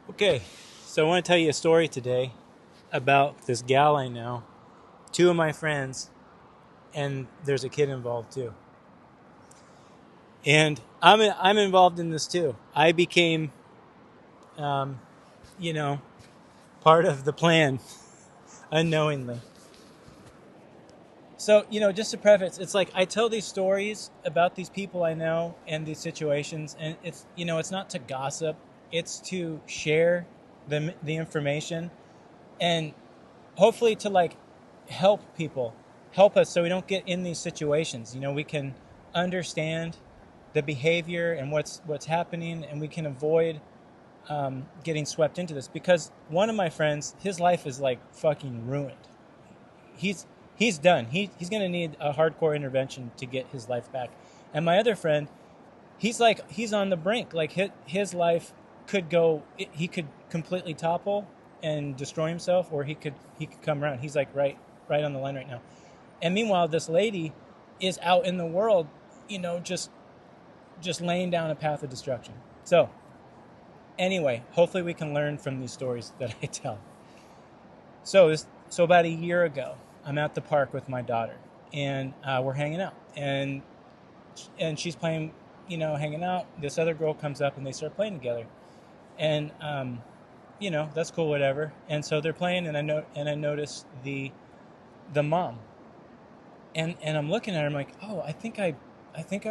Okay, so I want to tell you a story today about this gal I know, two of my friends, and there's a kid involved too. And I'm involved in this too. I became, um, you know, part of the plan unknowingly. So, just to preface, it's like I tell these stories about these people I know and these situations, and it's not to gossip, it's to share the information and hopefully to like help us so we don't get in these situations. We can understand the behavior and what's happening, and we can avoid getting swept into this. Because one of my friends, his life is like fucking ruined. He's done. He's gonna need a hardcore intervention to get his life back. And my other friend, he's on the brink. Like his life could go. He could completely topple and destroy himself, or he could come around. He's like right on the line right now. And meanwhile, this lady is out in the world, just laying down a path of destruction. So anyway, hopefully we can learn from these stories that I tell. So about a year ago, I'm at the park with my daughter, and we're hanging out, and she's playing, hanging out. This other girl comes up, and they start playing together, and that's cool, whatever. And so they're playing, and I notice the mom, and I'm looking at her. I'm like, oh, I think I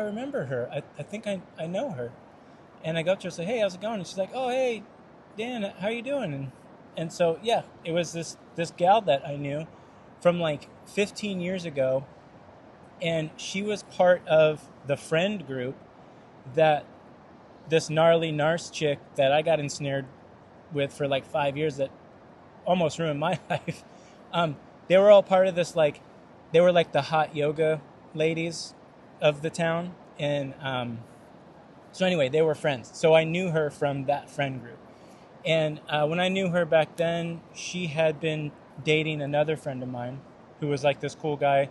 remember her. I think I know her. And I go up to her and say, hey, how's it going? And she's like, oh, hey, Dan, how you doing? And so yeah, it was this gal that I knew from like 15 years ago, and she was part of the friend group that this gnarly narc chick that I got ensnared with for like 5 years that almost ruined my life. They were all part of this, like, they were like the hot yoga ladies of the town. And so anyway, they were friends. So I knew her from that friend group. And when I knew her back then, she had been dating another friend of mine who was like this cool guy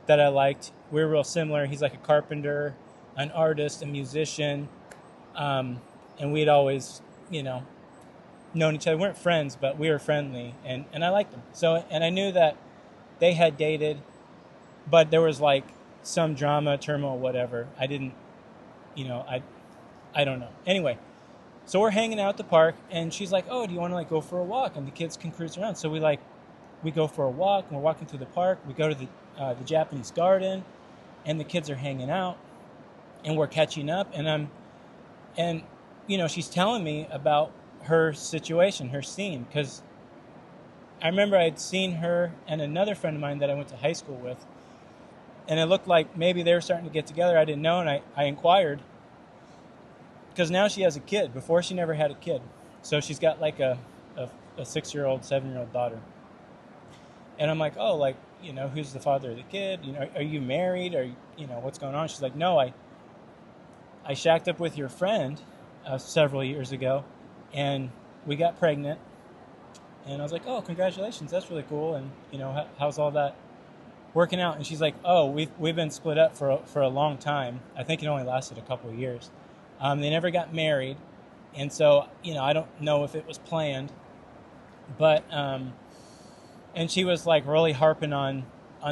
that I liked. We were real similar. He's like a carpenter, an artist, a musician. And we'd always, known each other. We weren't friends, but we were friendly, and I liked them. So, and I knew that they had dated, but there was like some drama, turmoil, whatever. I didn't, I don't know. Anyway, so we're hanging out at the park, and she's like, oh, do you want to like go for a walk? And the kids can cruise around. So we go for a walk, and we're walking through the park. We go to the Japanese garden, and the kids are hanging out, and we're catching up, and she's telling me about her situation, her scene, because I remember I'd seen her and another friend of mine that I went to high school with, and it looked like maybe they were starting to get together. I didn't know, and I inquired, because now she has a kid. Before, she never had a kid. So she's got like a 6-year-old, 7-year-old daughter. And I'm like, oh, like, who's the father of the kid? Are you married? Or, what's going on? She's like, no, I shacked up with your friend several years ago, and we got pregnant. And I was like, oh, congratulations, that's really cool. And how's all that working out? And she's like, oh, we've been split up for a long time. I think it only lasted a couple of years. They never got married, and so I don't know if it was planned, but and she was like really harping on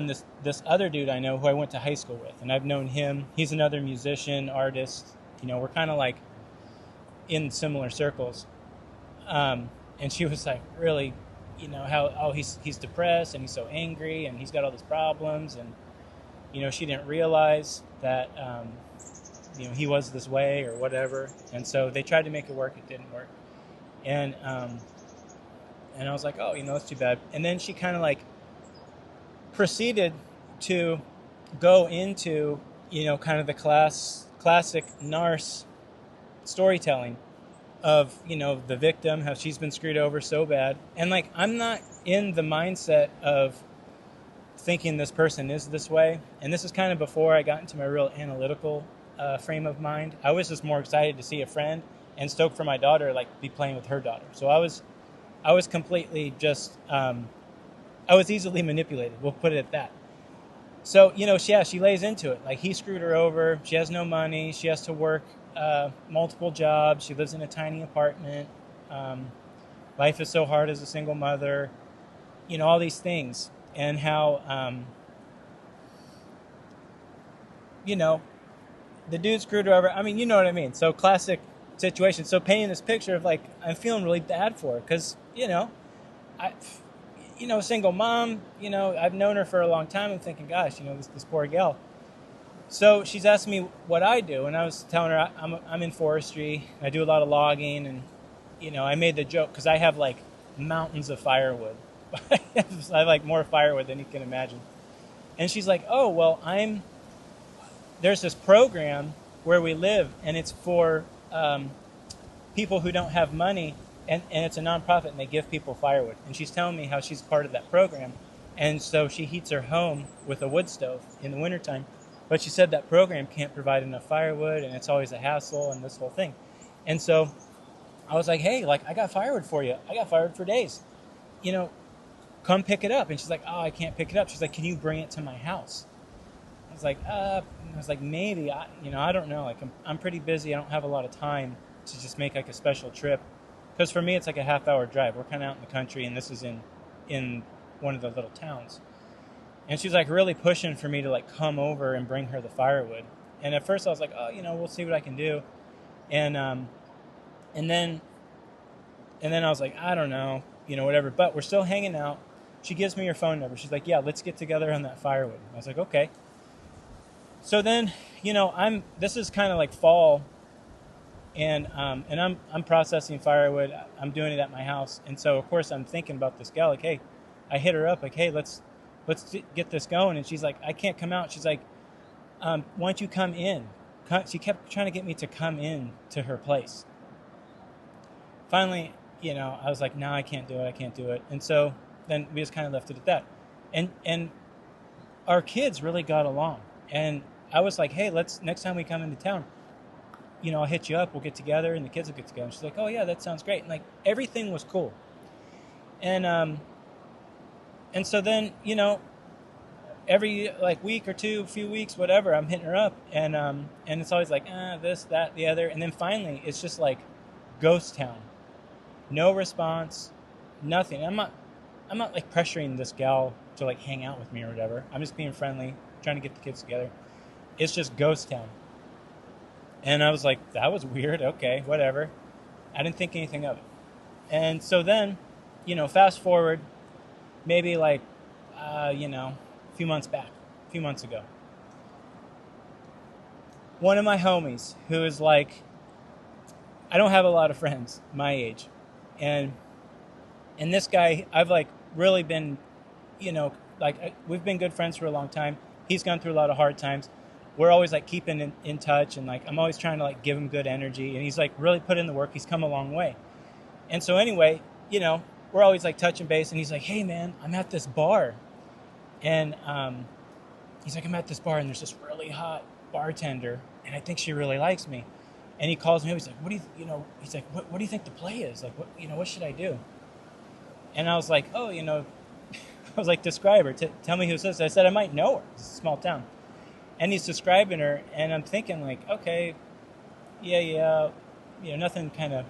this other dude I know who I went to high school with, and I've known him. He's another musician, artist. We're kind of like in similar circles. And she was like, really, how he's depressed, and he's so angry, and he's got all these problems, and she didn't realize that he was this way or whatever. And so they tried to make it work. It didn't work. And I was like, oh, it's too bad. And then she kind of like proceeded to go into, kind of the classic narc storytelling of, the victim, how she's been screwed over so bad. And like, I'm not in the mindset of thinking this person is this way. And this is kind of before I got into my real analytical frame of mind. I was just more excited to see a friend and stoked for my daughter, like be playing with her daughter. So I was completely just, I was easily manipulated. We'll put it at that. So, she lays into it. Like, he screwed her over. She has no money. She has to work multiple jobs. She lives in a tiny apartment. life is so hard as a single mother, all these things, and how, the dude screwed her over. I mean, you know what I mean. So classic situation. So painting this picture of like, I'm feeling really bad for her because, I, single mom, I've known her for a long time. I'm thinking, gosh, this poor gal. So she's asking me what I do, and I was telling her I'm in forestry. I do a lot of logging, and I made the joke because I have like mountains of firewood. I have like more firewood than you can imagine. And she's like, oh, well, there's this program where we live, and it's for people who don't have money, and it's a nonprofit, and they give people firewood. And she's telling me how she's part of that program, and so she heats her home with a wood stove in the wintertime. But she said that program can't provide enough firewood, and it's always a hassle and this whole thing. And so I was like, hey, like, I got firewood for you. I got firewood for days. Come pick it up. And she's like, oh, I can't pick it up. She's like, can you bring it to my house? I was like, maybe. I don't know. Like, I'm pretty busy. I don't have a lot of time to just make like a special trip. Because for me, it's like a half-hour drive. We're kind of out in the country, and this is in one of the little towns. And she was like really pushing for me to like come over and bring her the firewood. And at first I was like, oh, we'll see what I can do. And then I was like, I don't know, whatever. But we're still hanging out. She gives me her phone number. She's like, yeah, let's get together on that firewood. I was like, okay. So then, this is kind of like fall, and I'm processing firewood. I'm doing it at my house. And so of course I'm thinking about this gal, like, hey, I hit her up like, hey, let's get this going. And she's like, I can't come out. She's like, why don't you come in? She kept trying to get me to come in to her place. Finally, I was like, no, I can't do it. And so then we just kind of left it at that. And our kids really got along. And I was like, hey, next time we come into town, I'll hit you up. We'll get together and the kids will get together. And she's like, oh yeah, that sounds great. And like everything was cool. And so then, every like week or two, few weeks, whatever, I'm hitting her up, and it's always like, this, that, the other, and then finally, it's just like ghost town, no response, nothing. I'm not like pressuring this gal to like hang out with me or whatever. I'm just being friendly, trying to get the kids together. It's just ghost town, and I was like, that was weird. Okay, whatever. I didn't think anything of it, and so then, fast forward. Maybe like, a few months ago. One of my homies who is like, I don't have a lot of friends my age. And this guy, I've like really been, we've been good friends for a long time. He's gone through a lot of hard times. We're always like keeping in touch, and like, I'm always trying to like give him good energy, and he's like really put in the work. He's come a long way. And so anyway, we're always like touching base, and he's like, hey man, I'm at this bar. And he's like, I'm at this bar, and there's this really hot bartender, and I think she really likes me. And he calls me up, he's like, he's like, what do you think the play is? Like, what should I do? And I was like, oh, I was like, describe her, tell me who this is. I said, I might know her, it's a small town. And he's describing her, and I'm thinking like, okay, yeah, nothing kind of,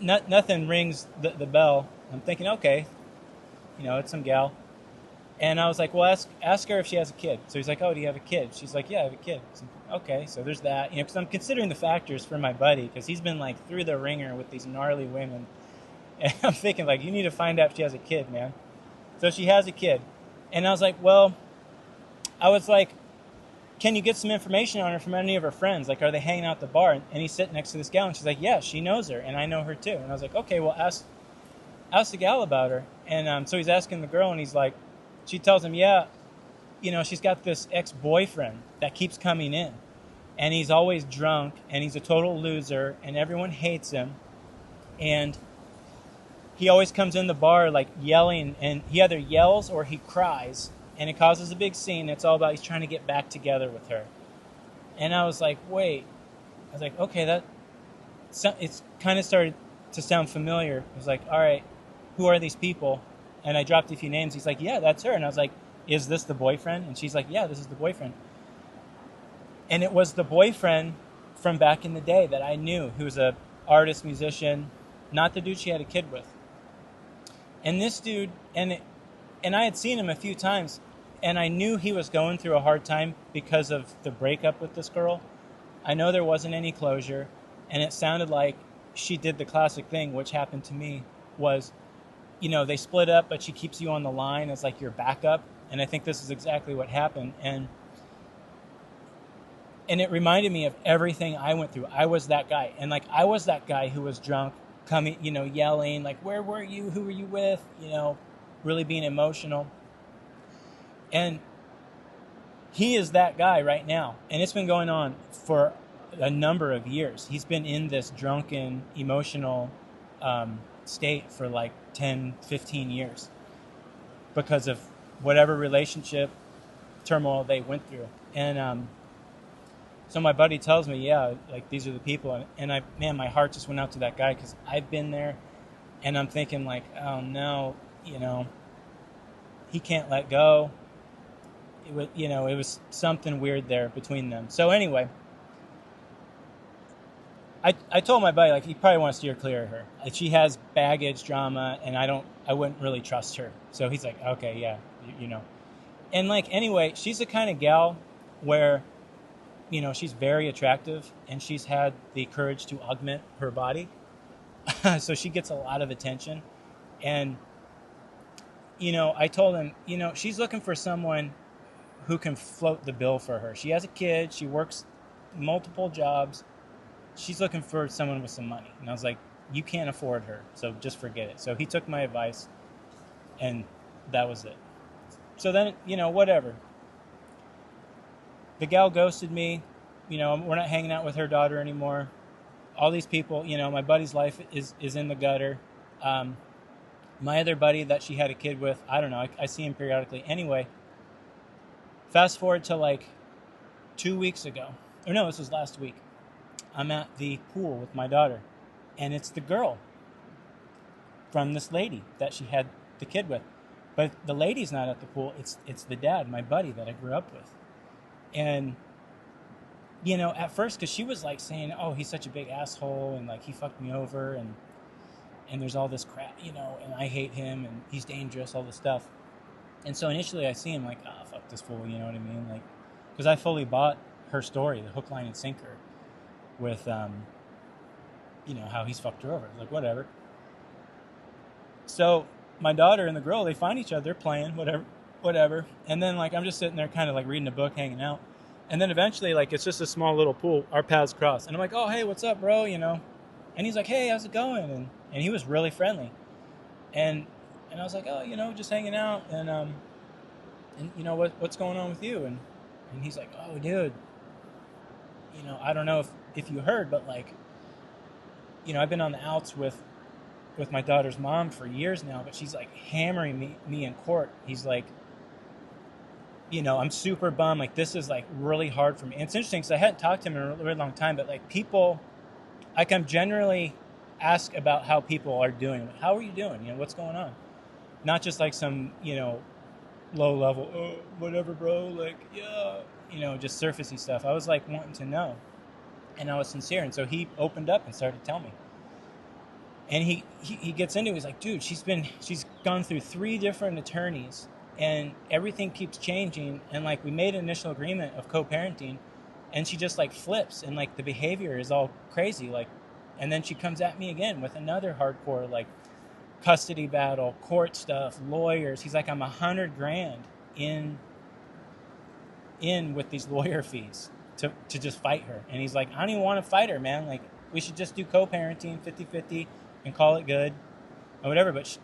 nothing rings the bell. I'm thinking, okay, it's some gal. And I was like, well, ask her if she has a kid. So he's like, oh, do you have a kid? She's like, yeah, I have a kid. So, okay, so there's that. Because I'm considering the factors for my buddy, because he's been like through the ringer with these gnarly women. And I'm thinking like, you need to find out if she has a kid, man. So she has a kid. And I was like, can you get some information on her from any of her friends? Like, are they hanging out at the bar? And he's sitting next to this gal, and she's like, yeah, she knows her, and I know her too. And I was like, okay, well, ask the gal about her. And so he's asking the girl, and he's like, she tells him, yeah, she's got this ex-boyfriend that keeps coming in, and he's always drunk, and he's a total loser, and everyone hates him, and he always comes in the bar like yelling, and he either yells or he cries, and it causes a big scene. It's all about he's trying to get back together with her. And I was like, wait. I was like, okay, it's kind of started to sound familiar. I was like, all right, who are these people? And I dropped a few names. He's like, yeah, that's her. And I was like, is this the boyfriend? And she's like, yeah, this is the boyfriend. And it was the boyfriend from back in the day that I knew, who was a artist, musician, not the dude she had a kid with. And this dude, and I had seen him a few times, and I knew he was going through a hard time because of the breakup with this girl. I know there wasn't any closure, and it sounded like she did the classic thing, which happened to me, was, they split up, but she keeps you on the line as like your backup. And I think this is exactly what happened. And it reminded me of everything I went through. I was that guy. And like, I was that guy who was drunk, coming, yelling, like, where were you? Who were you with? Really being emotional. And he is that guy right now. And it's been going on for a number of years. He's been in this drunken, emotional state for like 10, 15 years because of whatever relationship turmoil they went through. And so my buddy tells me, yeah, like these are the people. And my heart just went out to that guy because I've been there. And I'm thinking like, oh no, he can't let go. It was something weird there between them. So anyway, I told my buddy, like, you probably want to steer clear of her. Like, she has baggage, drama, and I wouldn't really trust her. So he's like, okay, yeah, And like, anyway, she's the kind of gal where, she's very attractive and she's had the courage to augment her body. So she gets a lot of attention. And, I told him, she's looking for someone who can float the bill for her. She has a kid. She works multiple jobs. She's looking for someone with some money. And I was like, you can't afford her, so just forget it. So he took my advice, and that was it. So then, whatever. The gal ghosted me. We're not hanging out with her daughter anymore. All these people, my buddy's life is in the gutter. My other buddy that she had a kid with, I don't know, I see him periodically. Anyway, fast forward to like 2 weeks ago. Or no, this was last week. I'm at the pool with my daughter, and it's the girl from this lady that she had the kid with. But the lady's not at the pool. It's the dad, my buddy that I grew up with. And, at first, because she was like saying, oh, he's such a big asshole, and like he fucked me over, and there's all this crap, and I hate him, and he's dangerous, all this stuff. And so initially I see him like, oh, fuck this fool, you know what I mean? Like, because I fully bought her story, the hook, line, and sinker, with, how he's fucked her over. Like, whatever. So my daughter and the girl, they find each other, they're playing, whatever. And then, like, I'm just sitting there kind of, like, reading a book, hanging out. And then eventually, like, it's just a small little pool. Our paths cross. And I'm like, oh, hey, what's up, bro, And he's like, hey, how's it going? And he was really friendly. And I was like, oh, just hanging out. And what's going on with you? And he's like, oh, dude, I don't know if you heard, but like, I've been on the outs with my daughter's mom for years now, but she's like hammering me in court. He's like, I'm super bummed. Like, this is like really hard for me. And it's interesting because I hadn't talked to him in a really long time, but like people, like I'm generally asked about how people are doing. Like, how are you doing? What's going on? Not just like some, low level, oh, whatever, bro. Like, yeah, just surfacey stuff. I was like wanting to know. And I was sincere. And so he opened up and started to tell me. And he gets into it. He's like, dude, she's gone through 3 different attorneys and everything keeps changing. And like, we made an initial agreement of co-parenting and she just like flips and like the behavior is all crazy. Like, and then she comes at me again with another hardcore, like custody battle, court stuff, lawyers. He's like, I'm $100,000 in with these lawyer fees to just fight her. And he's like, I don't even want to fight her, man. Like, we should just do co-parenting 50-50 and call it good or whatever. But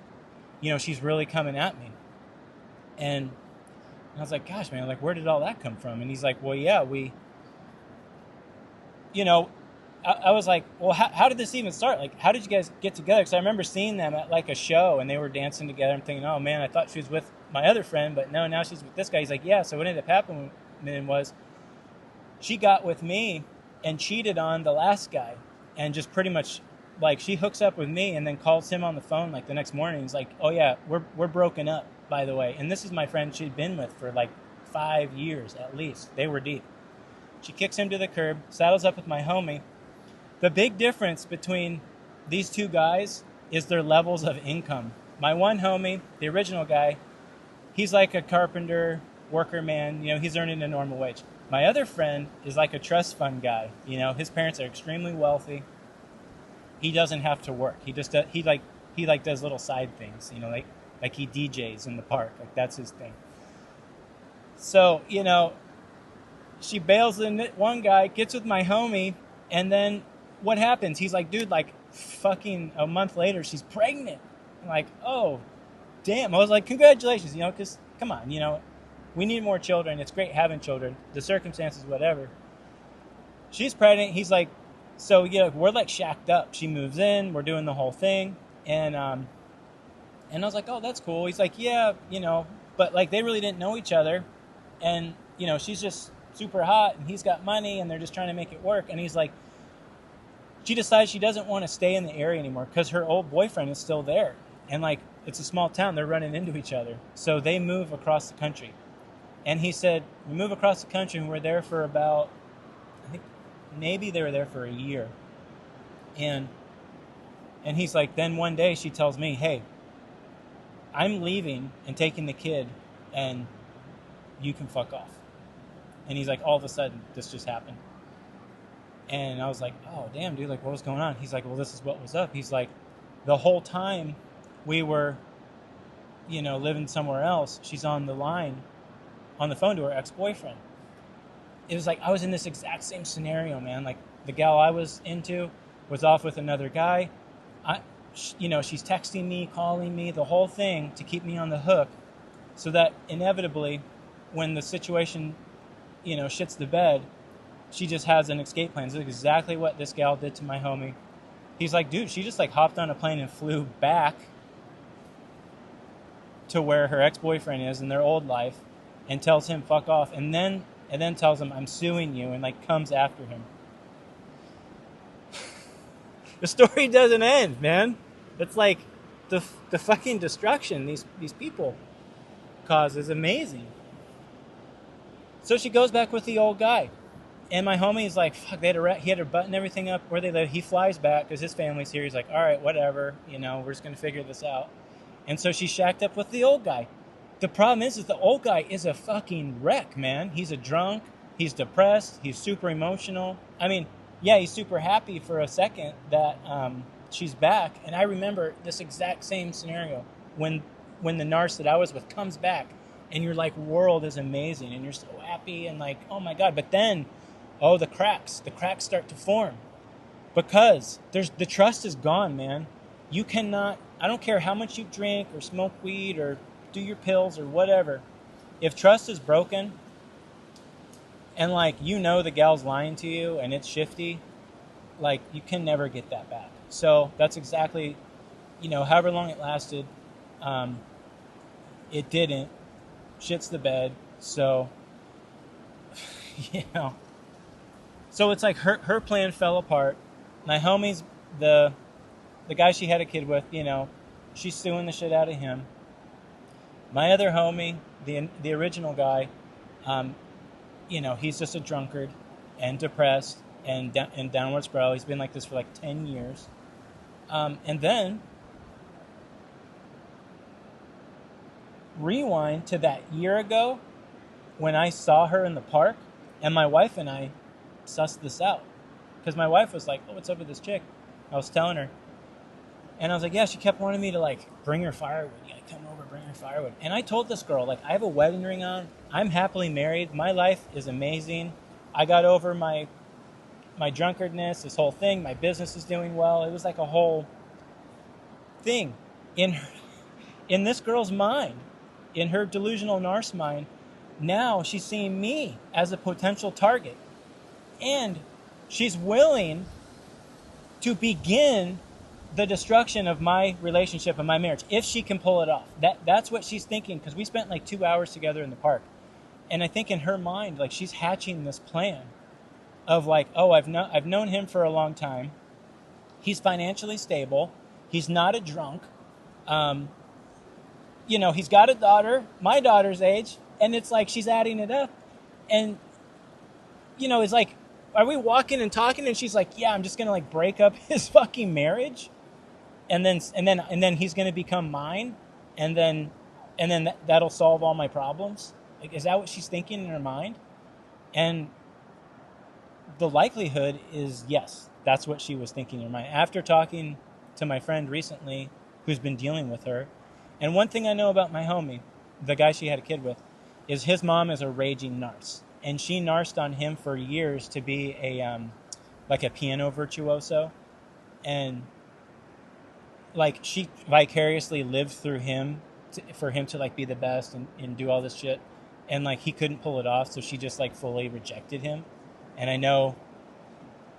she's really coming at me. And I was like, gosh, man, like, where did all that come from? And he's like, well, yeah, I was like, well, how did this even start? Like, how did you guys get together? Because I remember seeing them at like a show and they were dancing together. I'm thinking, oh man, I thought she was with my other friend, but no, now she's with this guy. He's like, yeah. So what ended up happening was she got with me and cheated on the last guy, and just pretty much like she hooks up with me and then calls him on the phone like the next morning. He's like, oh yeah, we're broken up, by the way. And this is my friend she'd been with for like 5 years at least. They were deep. She kicks him to the curb, saddles up with my homie. The big difference between these two guys is their levels of income. My one homie, the original guy, he's like a carpenter, worker man. He's earning a normal wage. My other friend is like a trust fund guy. His parents are extremely wealthy. He doesn't have to work. He just he does little side things. Like he DJs in the park. Like that's his thing. So she bails in one guy, gets with my homie, and then what happens? He's like, dude, like fucking a month later, she's pregnant. I'm like, oh, damn. I was like, congratulations, because come on, we need more children. It's great having children. The circumstances, whatever. She's pregnant. He's like, so we're like shacked up. She moves in. We're doing the whole thing, and I was like, oh, that's cool. He's like, yeah, but like they really didn't know each other, and she's just super hot, and he's got money, and they're just trying to make it work. And he's like, she decides she doesn't want to stay in the area anymore because her old boyfriend is still there, and like it's a small town, they're running into each other, so they move across the country. And he said, we move across the country, and we're there for about, I think maybe they were there for a year, and he's like, then one day she tells me, hey, I'm leaving and taking the kid, and you can fuck off. And he's like, all of a sudden, this just happened. And I was like, oh, damn, dude, like, what was going on? He's like, well, this is what was up. He's like, the whole time we were, living somewhere else, she's on the line, on the phone to her ex-boyfriend. It was like, I was in this exact same scenario, man. Like, the gal I was into was off with another guy. She's texting me, calling me, the whole thing to keep me on the hook, so that inevitably, when the situation, shits the bed, she just has an escape plan. This is exactly what this gal did to my homie. He's like, dude, she just like hopped on a plane and flew back to where her ex-boyfriend is in their old life, and tells him fuck off, and then tells him, I'm suing you, and like comes after him. The story doesn't end, man. It's like the fucking destruction these people cause is amazing. So she goes back with the old guy. And my homie is like, fuck, he had to button everything up where they live. He flies back because his family's here. He's like, all right, whatever. We're just going to figure this out. And so she's shacked up with the old guy. The problem is the old guy is a fucking wreck, man. He's a drunk. He's depressed. He's super emotional. I mean, yeah, he's super happy for a second that she's back. And I remember this exact same scenario when the narc that I was with comes back, and your like world is amazing, and you're so happy and like, oh my God. But then, the cracks start to form, because the trust is gone, man. You cannot, I don't care how much you drink or smoke weed or do your pills or whatever. If trust is broken, and like, the gal's lying to you and it's shifty, like you can never get that back. So that's exactly, however long it lasted, it didn't. Shits the bed. So, so it's like her plan fell apart. My homie's the guy she had a kid with, she's suing the shit out of him. My other homie, the original guy, he's just a drunkard and depressed and downward spiral. He's been like this for like 10 years. And then rewind to that year ago when I saw her in the park, and my wife and I sussed this out. Because my wife was like, oh, what's up with this chick? I was telling her. And I was like, yeah, she kept wanting me to like bring her firewood. Yeah, come over, bring her firewood. And I told this girl, like, I have a wedding ring on. I'm happily married. My life is amazing. I got over my drunkardness, this whole thing. My business is doing well. It was like a whole thing in this girl's mind, in her delusional narc mind. Now she's seeing me as a potential target, and she's willing to begin the destruction of my relationship and my marriage if she can pull it off. That's what she's thinking, because we spent like 2 hours together in the park, and I think in her mind, like, she's hatching this plan of like, oh, I've known him for a long time. He's financially stable. He's not a drunk. He's got a daughter, my daughter's age, and it's like she's adding it up. And, it's like, are we walking and talking? And she's like, yeah, I'm just going to like break up his fucking marriage. and then he's going to become mine, and then that'll solve all my problems. Like, is that what she's thinking in her mind? And the likelihood is yes, that's what she was thinking in her mind. After talking to my friend recently, who's been dealing with her, and one thing I know about my homie, the guy she had a kid with, is his mom is a raging narc, and she narced on him for years to be a like a piano virtuoso, and like she vicariously lived through him for him to like be the best and do all this shit, and like he couldn't pull it off, so she just like fully rejected him. And I know,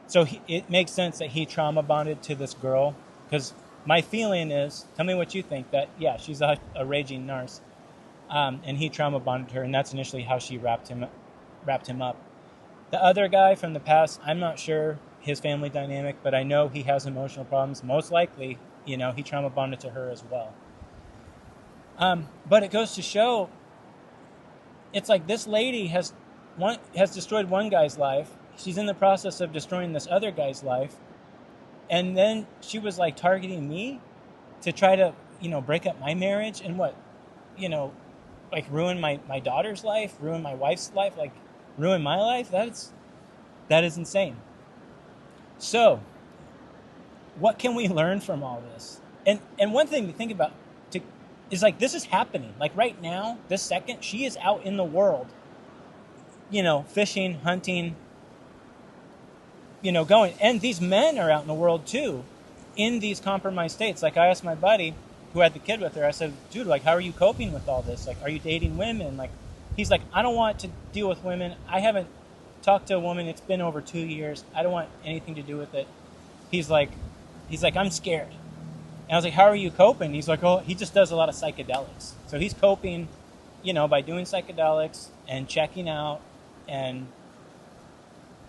so it makes sense that he trauma bonded to this girl, because my feeling is, tell me what you think, that yeah, she's a raging narc, and he trauma bonded her, and that's initially how she wrapped him up. The other guy from the past, I'm not sure his family dynamic, but I know he has emotional problems. Most likely, he trauma bonded to her as well. But it goes to show, it's like this lady has destroyed one guy's life. She's in the process of destroying this other guy's life. And then she was like targeting me to try to, break up my marriage and like ruin my daughter's life, ruin my wife's life, like ruin my life. That is insane. So, what can we learn from all this? And one thing to think about is like, this is happening. Like right now, this second, she is out in the world, fishing, hunting, going. And these men are out in the world too, in these compromised states. Like I asked my buddy who had the kid with her, I said, dude, like, how are you coping with all this? Like, are you dating women? Like, he's like, I don't want to deal with women. I haven't talked to a woman. It's been over 2 years. I don't want anything to do with it. He's like, I'm scared. And I was like, how are you coping? He's like, oh, he just does a lot of psychedelics. So he's coping, by doing psychedelics and checking out, and,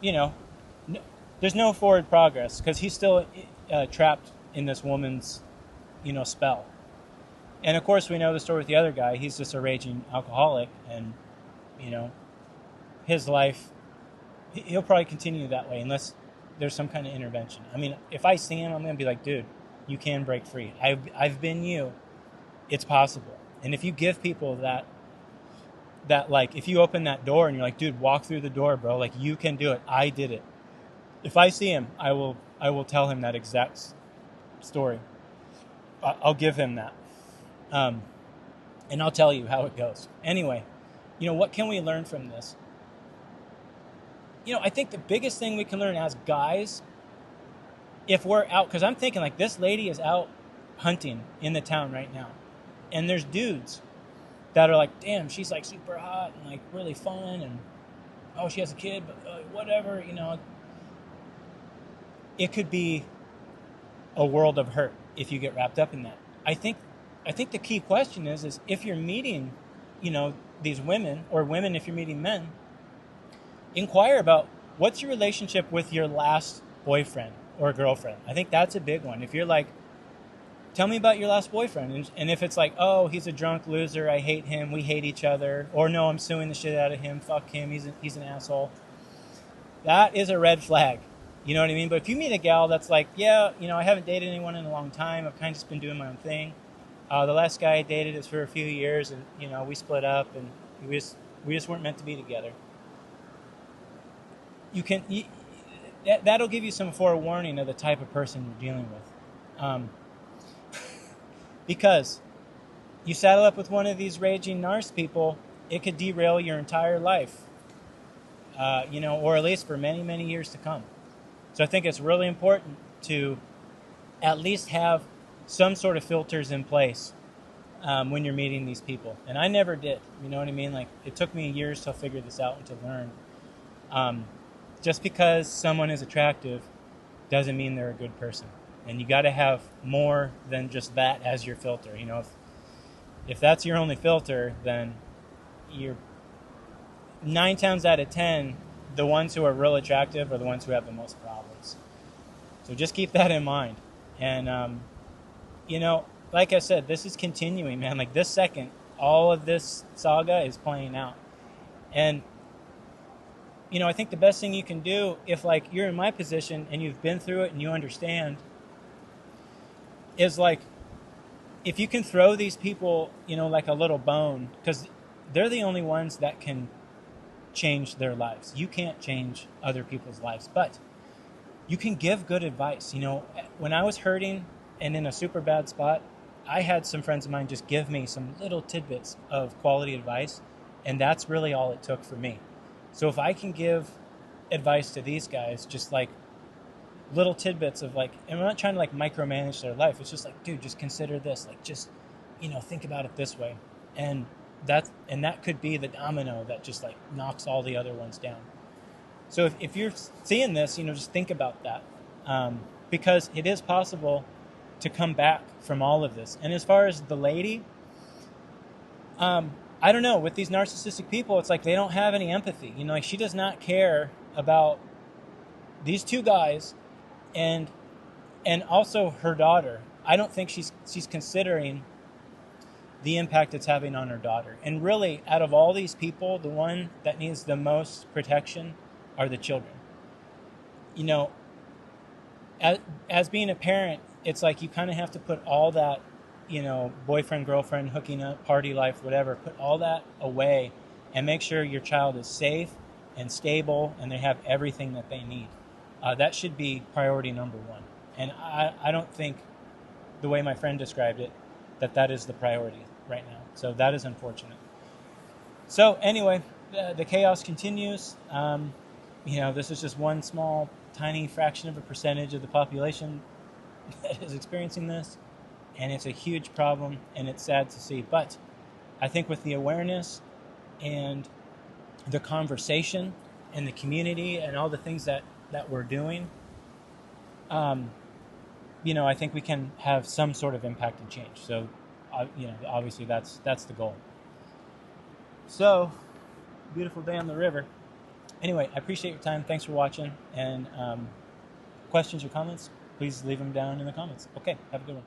there's no forward progress because he's still trapped in this woman's, spell. And of course, we know the story with the other guy. He's just a raging alcoholic, and, his life, he'll probably continue that way unless there's some kind of intervention. I mean, if I see him, I'm going to be like, dude, you can break free. I've been you. It's possible. And if you give people that like, if you open that door and you're like, dude, walk through the door, bro. Like, you can do it. I did it. If I see him, I will tell him that exact story. I'll give him that. And I'll tell you how it goes. Anyway, what can we learn from this? I think the biggest thing we can learn as guys, if we're out, because I'm thinking like this lady is out hunting in the town right now, and there's dudes that are like, damn, she's like super hot and like really fun, and oh, she has a kid, but whatever, it could be a world of hurt if you get wrapped up in that. I think the key question is if you're meeting, these women, or women if you're meeting men, inquire about what's your relationship with your last boyfriend or girlfriend. I think that's a big one. If you're like, tell me about your last boyfriend, and if it's like, oh, he's a drunk loser, I hate him, we hate each other, or no, I'm suing the shit out of him, fuck him, he's an asshole, that is a red flag. You know what I mean? But if you meet a gal that's like, yeah, I haven't dated anyone in a long time, I've kind of just been doing my own thing. The last guy I dated is for a few years, and we split up, and we just weren't meant to be together. That'll give you some forewarning of the type of person you're dealing with. Because you saddle up with one of these raging narc people, it could derail your entire life, or at least for many, many years to come. So I think it's really important to at least have some sort of filters in place when you're meeting these people. And I never did, you know what I mean? Like, it took me years to figure this out and to learn. Just because someone is attractive doesn't mean they're a good person. And you got to have more than just that as your filter. If that's your only filter, then you're 9 times out of 10, the ones who are real attractive are the ones who have the most problems. So just keep that in mind. And, like I said, this is continuing, man. Like, this second, all of this saga is playing out. And, I think the best thing you can do, if, like, you're in my position and you've been through it and you understand, is like, if you can throw these people, like a little bone, because they're the only ones that can change their lives. You can't change other people's lives, but you can give good advice. When I was hurting and in a super bad spot, I had some friends of mine just give me some little tidbits of quality advice, and that's really all it took for me. So if I can give advice to these guys, just like little tidbits of like, and I'm not trying to like micromanage their life. It's just like, dude, just consider this. Like, just, think about it this way. And that could be the domino that just like knocks all the other ones down. So if you're seeing this, just think about that, because it is possible to come back from all of this. And as far as the lady, I don't know, with these narcissistic people, it's like they don't have any empathy. Like, she does not care about these two guys and also her daughter. I don't think she's considering the impact it's having on her daughter. And really, out of all these people, the one that needs the most protection are the children. As being a parent, it's like you kind of have to put all that, boyfriend, girlfriend, hooking up, party life, whatever, put all that away and make sure your child is safe and stable and they have everything that they need. That should be priority number one. And I don't think, the way my friend described it, that is the priority right now. So that is unfortunate. So anyway, the chaos continues. This is just one small, tiny fraction of a percentage of the population that is experiencing this. And it's a huge problem, and it's sad to see. But I think with the awareness and the conversation and the community and all the things that we're doing, I think we can have some sort of impact and change. So, obviously that's the goal. So, beautiful day on the river. Anyway, I appreciate your time. Thanks for watching. And questions or comments, please leave them down in the comments. Okay, have a good one.